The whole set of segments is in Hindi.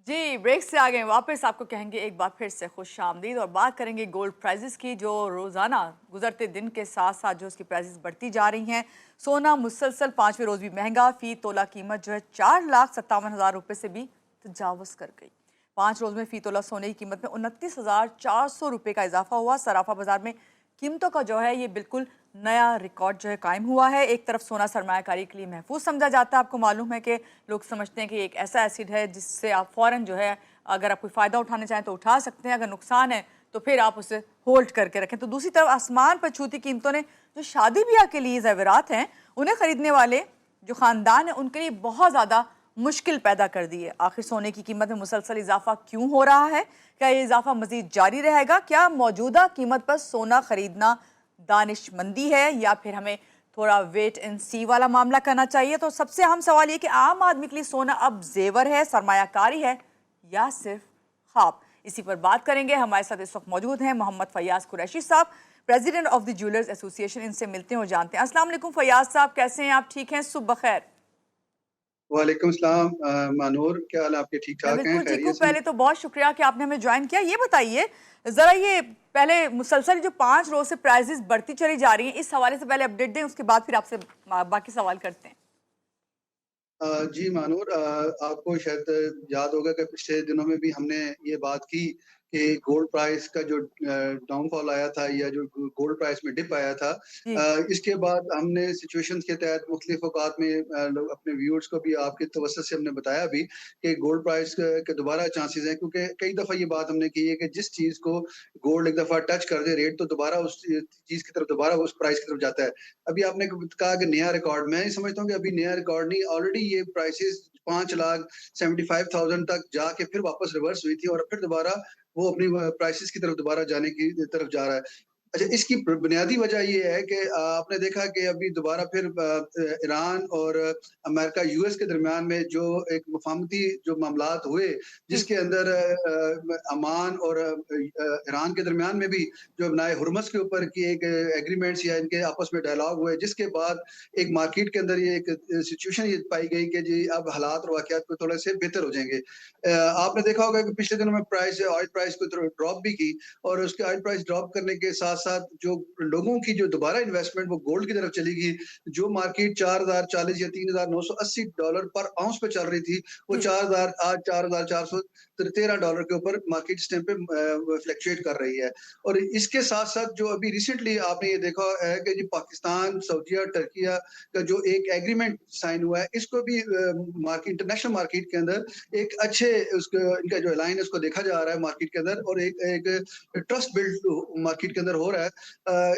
जी, ब्रेक से आ गए वापस। आपको कहेंगे एक बार फिर से खुशामदीद और बात करेंगे गोल्ड प्राइजेस की, जो रोज़ाना गुजरते दिन के साथ साथ जो उसकी प्राइजेस बढ़ती जा रही हैं। सोना मुसलसल पाँचवें रोज़ भी महंगा, फी तोला कीमत जो है 4,57,000 रुपये से भी तजावज़ कर गई। 5 रोज़ में फी तोला सोने की कीमत में 29,400 रुपये का इजाफा हुआ। सराफा बाजार में कीमतों का जो है ये बिल्कुल नया रिकॉर्ड जो है कायम हुआ है। एक तरफ सोना सरमायाकारी के लिए महफूज समझा जाता है। आपको मालूम है कि लोग समझते हैं कि एक ऐसा एसिड है जिससे आप फ़ौरन जो है, अगर आप कोई फ़ायदा उठाना चाहें तो उठा सकते हैं, अगर नुकसान है तो फिर आप उसे होल्ड करके रखें। तो दूसरी तरफ आसमान पर छूती कीमतों ने जो शादी ब्याह के लिए ज़ेवरात हैं उन्हें ख़रीदने वाले जो ख़ानदान है उनके लिए बहुत ज़्यादा मुश्किल पैदा कर दी है। आखिर सोने की कीमत में मुसलसल इजाफा क्यों हो रहा है? क्या ये इजाफा मजीद जारी रहेगा? क्या मौजूदा कीमत पर सोना खरीदना दानिशमंदी है या फिर हमें थोड़ा वेट एंड सी वाला मामला करना चाहिए? तो सबसे अहम सवाल ये कि आम आदमी के लिए सोना अब जेवर है, सरमायाकारी है या सिर्फ ख्वाब? इसी पर बात करेंगे। हमारे साथ इस वक्त मौजूद हैं मोहम्मद फयाज कुरैशी साहब, president of the jewellers association. इनसे मिलते हैं और जानते हैं। अस्सलाम वालेकुम फयाज साहब, कैसे हैं आप? ठीक हैं? सुबह खैर। वालेकुम सलाम मानूर, क्या हाल है आपके? ठीक मैं ठाक हैं, बिल्कुल ठीक हूँ। खैरियत से हैं? पहले तो बहुत शुक्रिया कि आपने हमें ज्वाइन किया। ये बताइए ज़रा, ये पहले मुसलसल जो 5 रोज से प्राइजेस बढ़ती चली जा रही हैं, इस हवाले से पहले अपडेट दें, उसके बाद फिर आपसे बाकी सवाल करते हैं। जी मानूर, आपको शायद याद होगा कि पिछले दिनों में भी हमने ये बात की कि गोल्ड प्राइस का जो डाउनफॉल आया था या जो गोल्ड प्राइस में डिप आया था, जी इसके बाद हमने सिचुएशंस के तहत मुख्तलिफ औकात में लोग अपने व्यूअर्स को भी आपके तवज्जो से हमने बताया भी कि गोल्ड प्राइस के दोबारा चांसेस हैं, क्योंकि कई दफ़ा ये बात हमने की है कि जिस चीज़ को गोल्ड एक दफ़ा टच कर दे रेट, तो दोबारा उस चीज़ की तरफ, दोबारा उस प्राइस की तरफ जाता है। अभी आपने कहा कि नया रिकॉर्ड, मैं समझता हूँ कि अभी नया रिकॉर्ड नहीं, ऑलरेडी ये प्राइसेस 5,75,000 तक जाके फिर वापस रिवर्स हुई थी और फिर दोबारा वो अपनी प्राइसेस की तरफ दोबारा जाने की तरफ जा रहा है। अच्छा, इसकी बुनियादी वजह ये है कि आपने देखा कि अभी दोबारा फिर ईरान और अमेरिका यूएस के दरमियान में जो एक मुफाहमती जो मामलात हुए, जी जिसके अंदर अमान और ईरान के दरमियान में भी जो बनाए हुरमस के ऊपर की एक एग्रीमेंट्स या इनके आपस में डायलॉग हुए, जिसके बाद एक मार्केट के अंदर ये एक सिचुएशन ये पाई गई कि जी अब हालात और वाकयात को थोड़े से बेहतर हो जाएंगे। आपने देखा होगा कि पिछले दिनों में प्राइस, ऑयल प्राइस को ड्रॉप भी की, और उसके ऑयल प्राइस ड्रॉप करने के साथ साथ जो लोगों की जो दोबारा इन्वेस्टमेंट वो गोल्ड की तरफ चली गई। जो मार्केट 4,040 या $3,980 पर आउंस पे चल रही थी, वो जी 4,000 आज $4,413 के ऊपर मार्केट इस टाइम पे फ्लक्चुएट कर रही है। और इसके साथ साथ जो अभी रिसेंटली आपने ये देखा है कि जी पाकिस्तान, सऊदीया, टर्किया का जो एक एग्रीमेंट साइन हुआ है, इसको भी मार्केट, इंटरनेशनल मार्केट के अंदर एक अच्छे उसको, इनका जो लाइन है उसको देखा जा रहा है मार्केट के अंदर, और एक एक ट्रस्ट बिल्ड मार्केट के अंदर हो रहा है।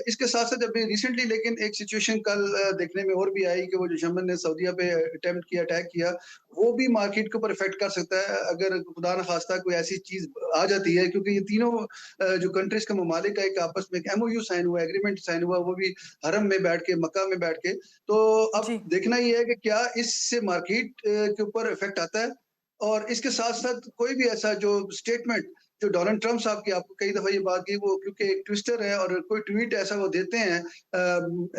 इसके साथ साथ अभी रिसेंटली लेकिन एक सिचुएशन कल देखने में और भी आई कि वो जो यमन ने सऊदीया पे अटेम्प्ट किया, अटैक किया, वो भी मार्केट के ऊपर इफेक्ट कर सकता है अगर खुदा न खास्ता कोई ऐसी चीज आ जाती है, क्योंकि ये तीनों जो कंट्रीज का ममालिक का एक आपस में एक एमओयू साइन हुआ, एग्रीमेंट साइन हुआ, वो भी हरम में बैठ के, मक्का में बैठ के। तो अब जी देखना ये है कि क्या इससे मार्केट के ऊपर इफेक्ट आता है, और इसके साथ-साथ कोई भी ऐसा जो स्टेटमेंट जो डोनाल्ड ट्रम्प साहब की, आपको कई दफ़ा ये बात की, वो क्योंकि एक ट्विस्टर है और कोई ट्वीट ऐसा वो देते हैं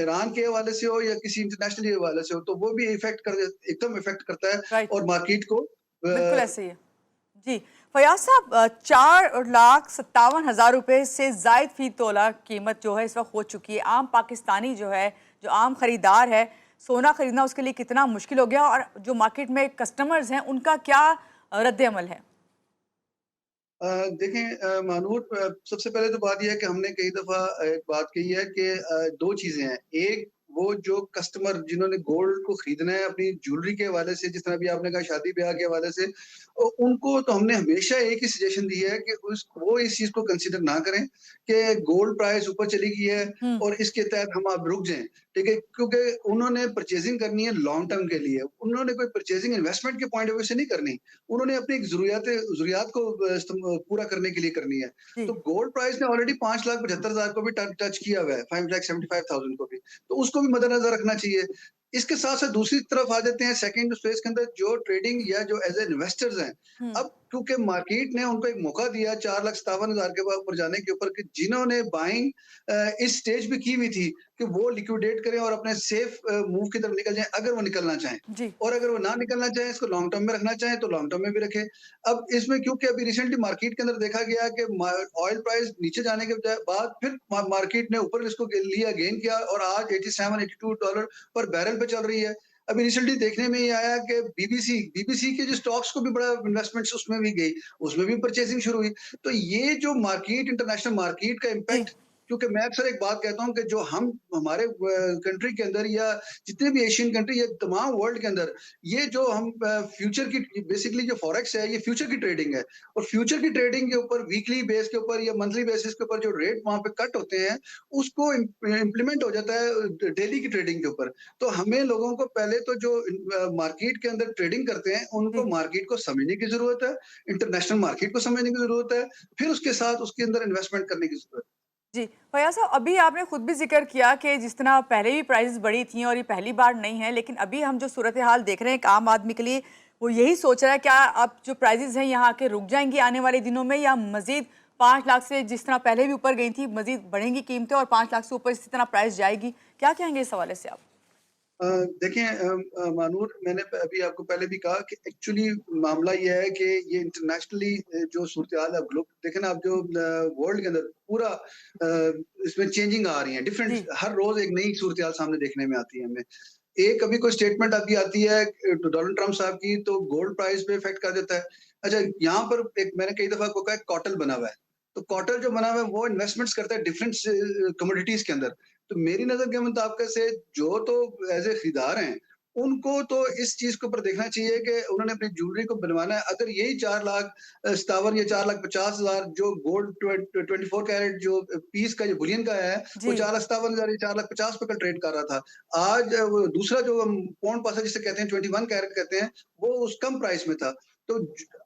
ईरान के हवाले से हो या किसी इंटरनेशनल के हवाले से हो, तो वो भी एकदम इफ़ेक्ट करता है राइट, और मार्केट को बिल्कुल ऐसे ही है। जी फयाज साहब, 4,57,000 रुपये से जायद फी तोला कीमत जो है इस वक्त हो चुकी है। आम पाकिस्तानी जो है, जो आम खरीदार है, सोना खरीदना उसके लिए कितना मुश्किल हो गया और जो मार्केट में कस्टमर्स हैं उनका क्या रद्द अमल है? देखें मानूर, सबसे पहले तो बात यह है कि हमने कई दफ़ा एक बात कही है कि 2 चीज़ें हैं। एक, वो जो कस्टमर जिन्होंने गोल्ड को खरीदना है अपनी ज्वेलरी के हवाले से, जिस तरह अभी आपने कहा शादी-ब्याह के हवाले से, उनको तो हमने हमेशा एक ही सजेशन दी है कि उस वो इस चीज़ को कंसीडर ना करें कि गोल्ड प्राइस ऊपर चली गई है हम्म। और इसके तहत हम अब रुक जाएँ, ठीक है? क्योंकि उन्होंने परचेज़िंग करनी है लॉन्ग टर्म के लिए। उन्होंने कोई परचेज़िंग इन्वेस्टमेंट के पॉइंट ऑफ व्यू से नहीं करनी। उन्होंने अपनी एक ज़रूरियात को पूरा करने के लिए करनी है। जी तो गोल्ड प्राइस ने ऑलरेडी 5,75,000 को भी टच किया हुआ है, 5,75,000 को भी। तो उसको भी मद्देनज़र रखना चाहिए। इसके साथ-साथ दूसरी तरफ आ जाते हैं सेकंड स्पेस के अंदर जो ट्रेडिंग या जो एज़ इन्वेस्टर्स हैं। हम्म। अब क्योंकि मार्केट ने उनको एक मौका दिया 4,57,000 के ऊपर जाने के ऊपर कि जिन्होंने बाइंग इस स्टेज पे की हुई थी कि वो लिक्विडेट करें और अपने सेफ मूव की तरफ निकल जाएँ अगर वो निकलना चाहें। जी। और अगर वो ना निकलना चाहें, इसको लॉन्ग टर्म में रखना चाहें तो लॉन्ग टर्म में भी रखें। अब इसमें क्योंकि अभी रिसेंटली मार्केट के अंदर देखा गया कि ऑयल प्राइस नीचे जाने के बाद फिर मार्केट ने ऊपर इसको लिया गेन किया और आज 87-82 डॉलर पर बैरल पे चल रही है। अभी रिसेंटली देखने में ये आया कि बीबीसी के जो स्टॉक्स को भी बड़ा इन्वेस्टमेंट्स उसमें भी गई, उसमें भी परचेजिंग शुरू हुई। तो ये जो मार्केट इंटरनेशनल मार्केट का जी। इम्पैक्ट, क्योंकि मैं अक्सर एक बात कहता हूँ कि जो हम हमारे कंट्री के अंदर या जितने भी एशियन कंट्री या तमाम वर्ल्ड के अंदर ये जो हम फ्यूचर की बेसिकली जो फॉरेक्स है ये फ्यूचर की ट्रेडिंग है। और फ्यूचर की ट्रेडिंग के ऊपर वीकली बेस के ऊपर या मंथली बेसिस के ऊपर जो रेट वहां पे कट होते हैं उसको इम्प्लीमेंट हो जाता है डेली की ट्रेडिंग के ऊपर। तो हमें लोगों को पहले तो जो मार्केट के अंदर ट्रेडिंग करते हैं उनको जी। मार्केट को समझने की जरूरत है, इंटरनेशनल मार्केट को समझने की जरूरत है, फिर उसके साथ उसके अंदर इन्वेस्टमेंट करने की जरूरत है। जी, फयाज़ साहब, अभी आपने खुद भी ज़िक्र किया कि जिस तरह पहले भी प्राइसेज़ बढ़ी थी और ये पहली बार नहीं है, लेकिन अभी हम जो सूरत-ए-हाल देख रहे हैं एक आम आदमी के लिए, वो यही सोच रहा है क्या अब जो प्राइसेज़ हैं यहाँ आके रुक जाएँगी आने वाले दिनों में या मज़ीद 5 लाख से जिस तरह पहले भी ऊपर गई थी, मज़ीद बढ़ेंगी कीमतें और 5 लाख से ऊपर इसी तरह प्राइस जाएगी? क्या कहेंगे इस हवाले से आप? देखिए मानूर, मैंने अभी आपको पहले भी कहा कि एक्चुअली मामला ये है कि ये इंटरनेशनली जो सूरत-ए-हाल है, ग्लोब देखें ना आप जो वर्ल्ड के अंदर पूरा इसमें चेंजिंग आ रही है, डिफरेंट जी। हर रोज़ एक नई सूरत-ए-हाल सामने देखने में आती है हमें। एक अभी कोई स्टेटमेंट अभी आती है डोनाल्ड ट्रम्प साहब की तो गोल्ड प्राइस पे इफ़ेक्ट कर देता है। अच्छा, यहाँ पर एक मैंने कई दफ़ा आपको कहा है कॉटल बना हुआ है। तो कॉटल जो बना हुआ है वो इन्वेस्टमेंट्स करता है डिफरेंट कमोडिटीज़ के अंदर। तो मेरी नज़र के मुताबिक से जो तो एज़ ए खरीदार हैं, उनको तो इस चीज़ के ऊपर देखना चाहिए कि उन्होंने अपनी ज्वेलरी को बनवाना है। अगर यही 4 लाख 57 या 4,50,000 जो गोल्ड 24 कैरेट जो पीस का जो बुलियन का है, वो जी। 4,57,000 या 4,50,000 पे का ट्रेड कर रहा था। आज वो दूसरा जो हम पौंड पासा जिसे कहते हैं 21 कैरेट कहते हैं, वो उस कम प्राइस में था। तो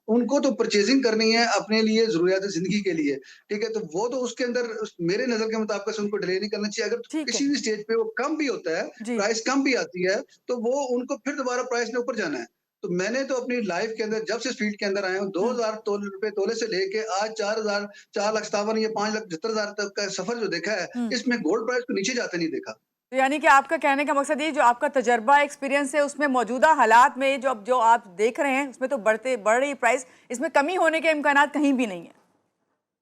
उनको तो परचेजिंग करनी है अपने लिए ज़रूरियात ज़िंदगी के लिए, ठीक है? तो वो तो उसके अंदर मेरे नज़र के मुताबिक से उनको डिले नहीं करना चाहिए। अगर ठीक है। किसी भी स्टेज पे वो कम भी होता है, जी। प्राइस कम भी आती है, तो वो उनको फिर दोबारा प्राइस ने ऊपर जाना है। तो मैंने तो अपनी लाइफ के अंदर जब से इस फील्ड के अंदर आया हूँ, हुँ। 2,000 रुपए तोले से लेके आज 4,000 4,57,000 या 5,75,000 तक का सफर जो देखा है, हुँ। इसमें गोल्ड प्राइस को नीचे जाते नहीं देखा। तो यानी कि आपका कहने का मकसद ये जो आपका तजर्बा एक्सपीरियंस है उसमें मौजूदा हालात में जो आप देख रहे हैं उसमें तो बढ़ रही प्राइस, इसमें कमी होने के इम्कानात कहीं भी नहीं है।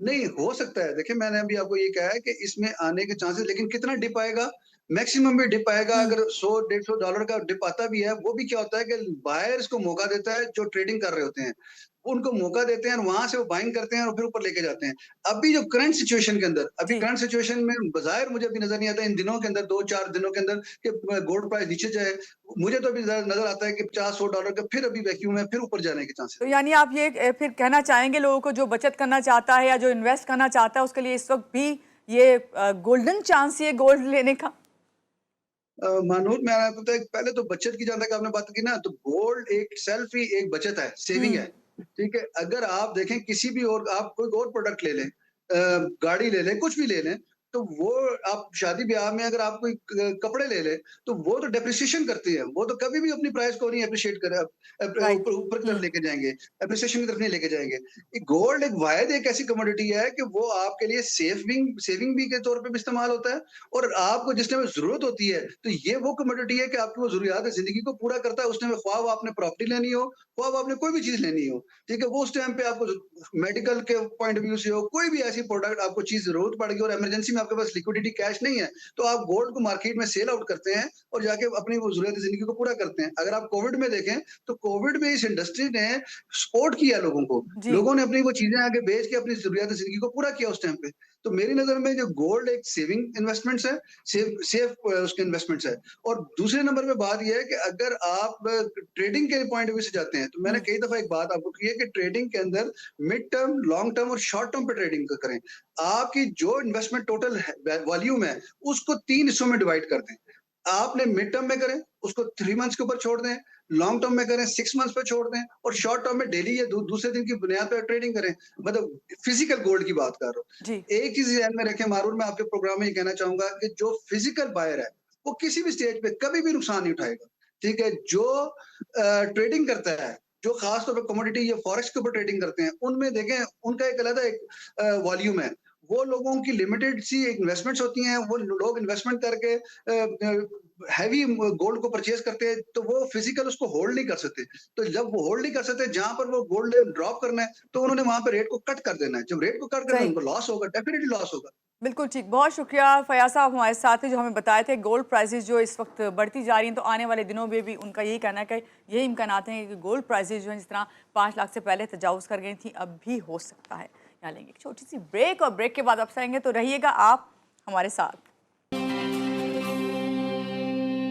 नहीं, हो सकता है। देखिए, मैंने अभी आपको ये कहा है कि इसमें आने के चांसेस, लेकिन कितना डिप आएगा? मैक्सिमम भी डिप आएगा। हुँ। अगर 100 $150 का डिप आता भी है, वो भी क्या होता है कि बायर्स को मौका देता है जो ट्रेडिंग कर रहे होते हैं। उनको मौका देते हैं और वहाँ से वो बाइंग करते हैं और फिर ऊपर लेके जाते हैं। अभी जो करंट सिचुएशन के अंदर जी। करंट सिचुएशन में बज़ाहिर मुझे अभी नज़र नहीं आता इन दिनों के अंदर 2-4 दिनों के अंदर कि गोल्ड प्राइस नीचे जाए। मुझे तो अभी नज़र आता है कि $50-100 का फिर अभी वैक्यूम है, फिर ऊपर जाने के चांसेस तो हैं। यानी आप ये फिर कहना चाहेंगे लोगों को जो बचत करना चाहता है या जो इन्वेस्ट करना चाहता है उसके लिए इस वक़्त भी ये गोल्डन चांस है गोल्ड लेने का? मानूर, मैं आपको बताऊँ पहले तो बचत की जहाँ तक आपने बात की ना, तो गोल्ड एक सेल्फ ही एक बचत है, सेविंग है, हुँ। ठीक है? अगर आप देखें किसी भी और आप कोई और प्रोडक्ट ले लें, गाड़ी ले लें, कुछ भी ले लें, तो वो आप शादी-ब्याह में अगर आप कोई कपड़े ले लें, तो वो तो डेप्रिसिएशन करती है, वो तो कभी भी अपनी प्राइस को नहीं एप्रिशिएट करे राइट। ऊपर ऊपर की तरफ हुँ। लेके जाएँगे, एप्रिसिएशन की तरफ नहीं लेके जाएँगे। गोल्ड एक वाहिद एक ऐसी कमोडिटी है कि वो आपके लिए सेविंग भी के तौर पे भी इस्तेमाल होता है और आपको जिस टाइम ज़रूरत होती है, तो ये वो कमोडिटी है कि आपकी वो ज़रूरियात ज़िंदगी को पूरा करता है। उस टाइम ख्वाह वो आपने प्रॉपर्टी लेनी हो, ख्वाह आपने कोई भी चीज़ लेनी हो, ठीक है? वो उस टाइम पे आपको मेडिकल के पॉइंट ऑफ व्यू से हो, कोई भी ऐसी प्रोडक्ट आपको चीज़ ज़रूरत पड़ गई और इमरजेंसी में आपके पास लिक्विडिटी कैश नहीं है, तो आप गोल्ड को मार्केट में सेल आउट करते हैं और जाके अपनी वो ज़रूरत ज़िंदगी को पूरा करते हैं। अगर आप कोविड में देखें, तो कोविड में इस इंडस्ट्री ने सपोर्ट किया लोगों को। जी। लोगों ने अपनी वो चीज़ें आगे बेच के अपनी ज़रूरियात ज़िंदगी को पूरा किया उस टाइम पे। तो मेरी नज़र में जो गोल्ड एक सेविंग इन्वेस्टमेंट्स है, सेफ उसके इन्वेस्टमेंट्स है। और दूसरे नंबर पे बात ये है कि अगर आप ट्रेडिंग के पॉइंट ऑफ व्यू से जाते हैं, तो मैंने हुँ। कई दफ़ा एक बात आपको की है कि ट्रेडिंग के अंदर मिड टर्म, लॉन्ग टर्म और शॉर्ट टर्म पे ट्रेडिंग करें। आपकी जो इन्वेस्टमेंट टोटल है वॉल्यूम है, उसको 3 हिस्सों में डिवाइड कर दें। आपने मिड टर्म में करें, उसको 3 मंथ्स के ऊपर छोड़ दें, लॉन्ग टर्म में करें 6 मंथ्स पे छोड़ दें और शॉर्ट टर्म में डेली या दूसरे दिन की बुनियाद पर ट्रेडिंग करें। मतलब फिजिकल गोल्ड की बात कर रहा जी। हूँ। एक चीज़ ध्यान में रखें मारून, मैं आपके प्रोग्राम में ये कहना चाहूँगा कि जो फिजिकल बायर है, वो किसी भी स्टेज पे कभी भी नुकसान नहीं उठाएगा। ठीक है, जो ट्रेडिंग करता है, जो खास तौर पे कमोडिटी या फॉरेक्स के ऊपर ट्रेडिंग करते हैं, उनमें देखें उनका एक अलग एक वॉल्यूम है। वो लोगों की लिमिटेड सी इन्वेस्टमेंट्स होती हैं, वो लोग इन्वेस्टमेंट करके हैवी गोल्ड को परचेज करते हैं, तो वो फिजिकल उसको होल्ड नहीं कर सकते। तो जब वो होल्ड नहीं कर सकते, जहां पर वो गोल्ड ड्रॉप करना है, तो उन्होंने वहां पर रेट को कट कर देना है। जब रेट को कट करना है, सही। उनको लॉस होगा, डेफिनेटली लॉस होगा। बिल्कुल ठीक, बहुत शुक्रिया फयाज साहब हमारे साथ थे, जो हमें बताए थे गोल्ड प्राइसेस जो इस वक्त बढ़ती जा रही हैं, तो आने वाले दिनों में भी उनका यही कहना है कि यही इम्कानात हैं कि गोल्ड प्राइसेस जो हैं जिस तरह 5 लाख से पहले तजावुज़ कर गई थी, अब भी हो सकता है। यहाँ लेंगे एक छोटी सी ब्रेक, और ब्रेक के बाद आप आएंगे, तो रहिएगा आप हमारे साथ।